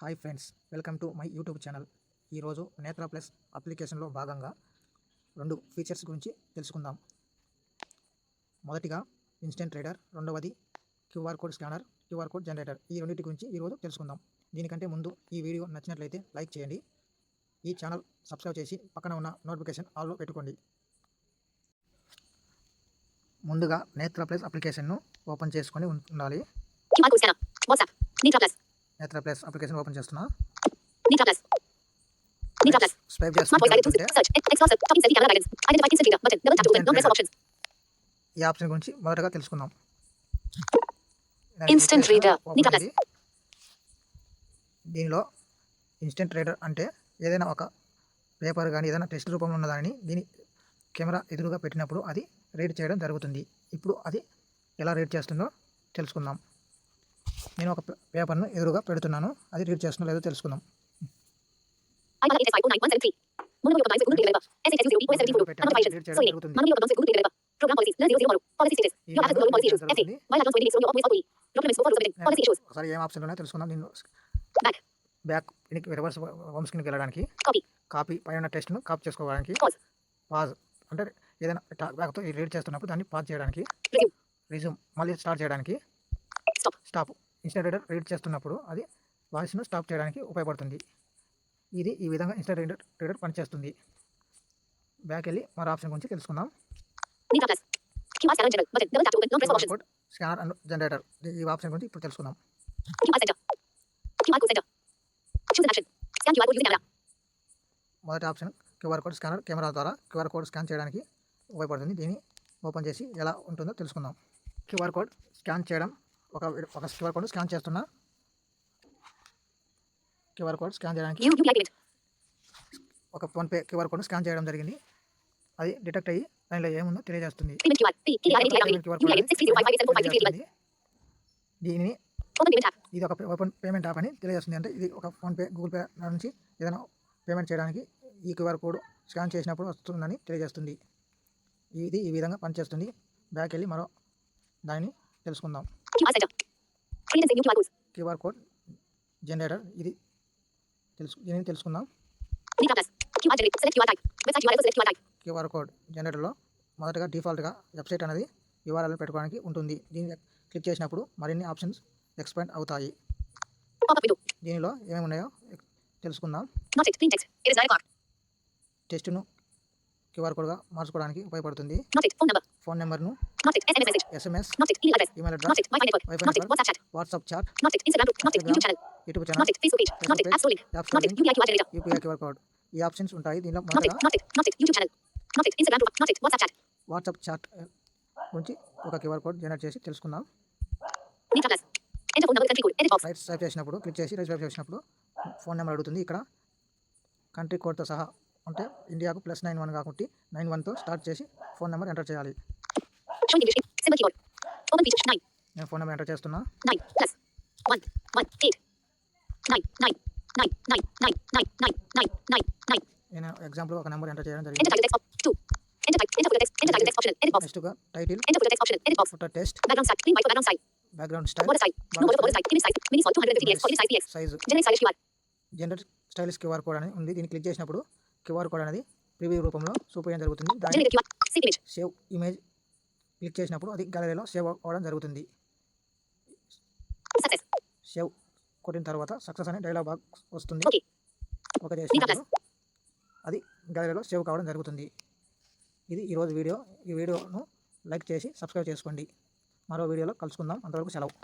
Hi friends, welcome to my YouTube channel. ఈరోజు నేత్ర plus అప్లికేషన్లో భాగంగా 2 ఫీచర్స్ గురించి తెలుసుకుందాం. మొదటిగా ఇన్స్టెంట్ రీడర్, రెండవది QR code scanner, QR code generator. ఈ రెండింటి గురించి ఈరోజు తెలుసుకుందాం. దీనికంటే ముందు ఈ వీడియో నచ్చినట్లయితే లైక్ చేయండి. ఈ ఛానల్ సబ్స్క్రైబ్ చేసి పక్కన ఉన్న నోటిఫికేషన్ ఆల్లో పెట్టుకోండి. ముందుగా నేత్ర ప్లస్ అప్లికేషన్ను ఓపెన్ చేసుకొని ఉండాలి. QR code scanner. WhatsApp. Nitra Plus. నేత్ర ప్లస్ అప్లికేషన్ ఓపెన్ చేస్తున్నా. Nitra Plus. Nitra Plus. Swipe Smart voice guided to చేసుకుంటే search. Explore search. Talking setting camera guidance. Identify instant reader button. Double tap to open. Non press options. ఈ option గురించి మొదటగా తెలుసుకుందాం. Instant reader. Nitra Plus. దీనిలో instant reader అంటే ఏదైనా ఒక paper కానీ ఏదైనా టెక్స్ట్ రూపంలో ఉన్నదాన్ని దీని కెమెరా ఎదురుగా పెట్టినప్పుడు అది రీడ్ చేయడం జరుగుతుంది. ఇప్పుడు అది ఎలా రీడ్ చేస్తుందో తెలుసుకుందాం. నేను ఒక పేపర్ను ఎదురుగా పెడుతున్నాను, అది రీడ్ చేస్తుందో లేదో తెలుసుకుందాం. ఒకసారి ఏం ఆప్షన్లోనే తెలుసుకుందాం. నేను బ్యాక్ రివర్స్ హోమ్ స్క్రీన్కి వెళ్ళడానికి, కాపీ పైన టెక్స్ట్ను కాపీ చేసుకోవడానికి, పాజ్ అంటే ఏదైనా బ్యాక్తో రీడ్ చేస్తున్నప్పుడు దాన్ని పాజ్ చేయడానికి, రిజ్యూమ్ మళ్ళీ స్టార్ట్ చేయడానికి, స్టాప్ ఇన్స్టెంట్ రీడర్ రీడ్ చేస్తున్నప్పుడు అది వాయిస్ను స్టాప్ చేయడానికి ఉపయోగపడుతుంది. ఇది ఈ విధంగా ఇన్స్టెంట్ రీడర్ పనిచేస్తుంది. బ్యాక్ వెళ్ళి మరో ఆప్షన్ గురించి తెలుసుకుందాం. Code scanner and generator. ఈ ఆప్షన్ గురించి ఇప్పుడు తెలుసుకుందాం. మొదటి option QR code scanner. Camera ద్వారా క్యూఆర్ కోడ్ స్కాన్ చేయడానికి ఉపయోగపడుతుంది. దీన్ని ఓపెన్ చేసి ఎలా ఉంటుందో తెలుసుకుందాం. క్యూఆర్ కోడ్ స్కాన్ చేయడం. ఒక క్యూఆర్ కోడ్ స్కాన్ చేస్తున్నా. క్యూఆర్ కోడ్ స్కాన్ చేయడానికి ఒక ఫోన్పే క్యూఆర్ కోడ్ స్కాన్ చేయడం జరిగింది. అది డిటెక్ట్ అయ్యి దానిలో ఏముందో తెలియజేస్తుంది. దీనిని ఇది ఒక ఓపెన్ పేమెంట్ యాప్ అని తెలియజేస్తుంది. అంటే ఇది ఒక ఫోన్పే, గూగుల్ పే నుంచి ఏదైనా పేమెంట్ చేయడానికి ఈ క్యూఆర్ కోడ్ స్కాన్ చేసినప్పుడు వస్తుందని తెలియజేస్తుంది. ఇది ఈ విధంగా పనిచేస్తుంది. బ్యాక్ వెళ్ళి మరో దానిని తెలుసుకుందాం. QR code generator. దీనిని తెలుసుకుందాం. క్యూఆర్ కోడ్ జనరేటర్లో మొదటగా డిఫాల్ట్గా వెబ్సైట్ అనేది URL పెట్టుకోవడానికి ఉంటుంది. దీన్ని క్లిక్ చేసినప్పుడు మరిన్ని ఆప్షన్స్ ఎక్స్పాండ్ అవుతాయి. దీనిలో ఏమేమి ఉన్నాయో తెలుసుకుందాం. టెక్స్ట్ను క్యూఆర్ కోడ్గా మార్చుకోవడానికి ఉపయోగపడుతుంది. ఫోన్ నెంబర్ను, SMS, email address, wifi network, WhatsApp chat, YouTube channel, UPI QR code. ఈ ఆప్షన్స్ ఉంటాయి. దీనిలో వాట్సాప్ చాట్ గురించి ఒక క్యూఆర్ కోడ్ జనరేట్ చేసి తెలుసుకుందాం. రైట్ స్వైప్ చేసినప్పుడు క్లిక్ చేసి రైట్ స్వైప్ చేసినప్పుడు ఫోన్ నెంబర్ అడుగుతుంది. ఇక్కడ కంట్రీ కోడ్తో సహా అంటే ఇండియాకు +91 కాబట్టి 91తో స్టార్ట్ చేసి ఫోన్ నెంబర్ ఎంటర్ చేయాలి. నేను ఫోన్ నెంబర్ ఎంటర్ చేస్తున్నా. నేను ఎగ్జాంపుల్ ఒక నెంబర్ ఎంటర్ చేయడం జరిగింది. నెక్స్ట్గా title, photo test, background size, general stylish QR code అని ఉంది. దీన్ని క్లిక్ చేసినప్పుడు క్యూఆర్ కోడ్ అనేది ప్రివ్యూ రూపంలో చూపించడం జరుగుతుంది. దాన్ని సేవ్ ఇమేజ్ క్లిక్ చేసినప్పుడు అది గ్యాలరీలో సేవ్ అవ్వడం జరుగుతుంది. సేవ్ కొట్టిన తర్వాత సక్సెస్ అనే డైలాగ్ బాక్స్ వస్తుంది. ఓకే చేసినప్పుడు అది గ్యాలరీలో సేవ్ కావడం జరుగుతుంది. ఇది ఈరోజు వీడియో. ఈ వీడియోను లైక్ చేసి సబ్స్క్రైబ్ చేసుకోండి. మరో వీడియోలో కలుసుకుందాం. అంతవరకు సెలవు.